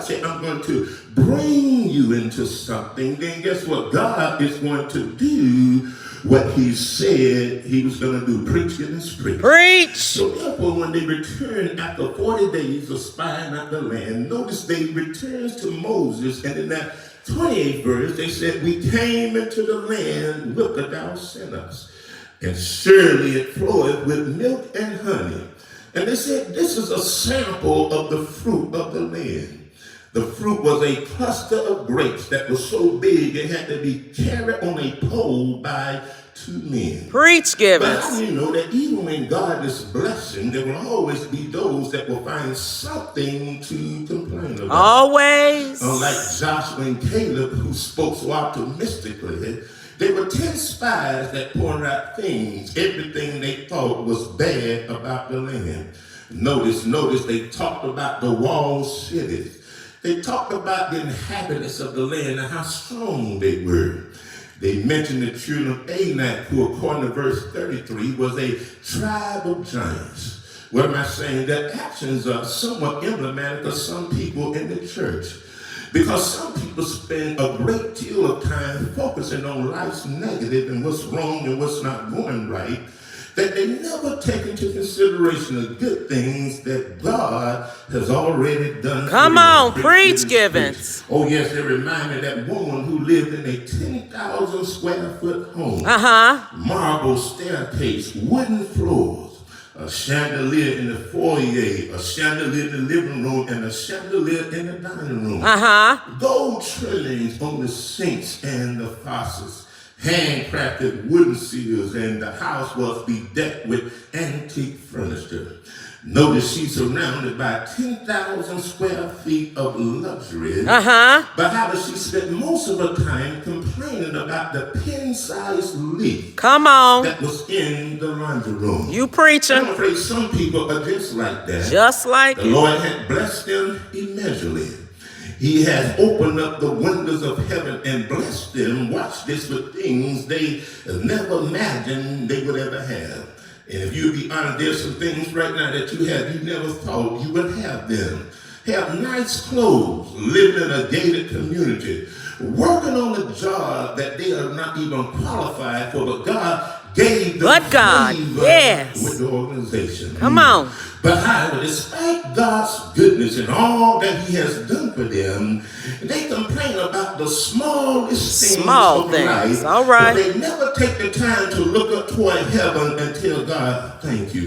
said, I'm going to bring you into something, then guess what? God is going to do what he said he was going to do. Preach, goodness, preach. Preach. So therefore, when they returned after 40 days of spying out the land, notice they returned to Moses, and in that 28th verse, they said, we came into the land whither thou sent us, and surely it floweth with milk and honey. And they said, this is a sample of the fruit of the land. The fruit was a cluster of grapes that was so big it had to be carried on a pole by 2 men. Preach, But Givens. how do you know that even when God is blessing, there will always be those that will find something to complain about? Always. Unlike Joshua and Caleb, who spoke so optimistically, there were 10 spies that pointed out things, everything they thought was bad about the land. Notice, they talked about the walled cities. They talked about the inhabitants of the land and how strong they were. They mentioned the children of Anak, who according to verse 33 was a tribe of giants. What am I saying? Their actions are somewhat emblematic of some people in the church. Because some people spend a great deal of time focusing on life's negative and what's wrong and what's not going right, that they never take into consideration the good things that God has already done. Come on, preach, Givens. Oh yes, they remind me of that woman who lived in a 10,000 square foot home. Marble staircase, wooden floors, a chandelier in the foyer, a chandelier in the living room, and a chandelier in the dining room. Gold trimmings on the sinks and the faucets. Handcrafted wooden seals, and the house was bedecked with antique furniture. Notice she's surrounded by 10,000 square feet of luxury. But how does she spend most of her time complaining about the pin-sized leak that was in the laundry room? You preaching. I'm afraid some people are just like that. Just like the Lord had blessed them immeasurably. He has opened up the windows of heaven and blessed them, watch this, with things they never imagined they would ever have. And if you be honest, there's some things right now that you have you never thought you would have them. Have nice clothes, living in a gated community, working on a job that they are not even qualified for, but God gave them favor with the organization. Come on. But however, despite God's goodness and all that he has done for them, they complain about the smallest things of life. All right. But they never take the time to look up toward heaven and tell God, thank you.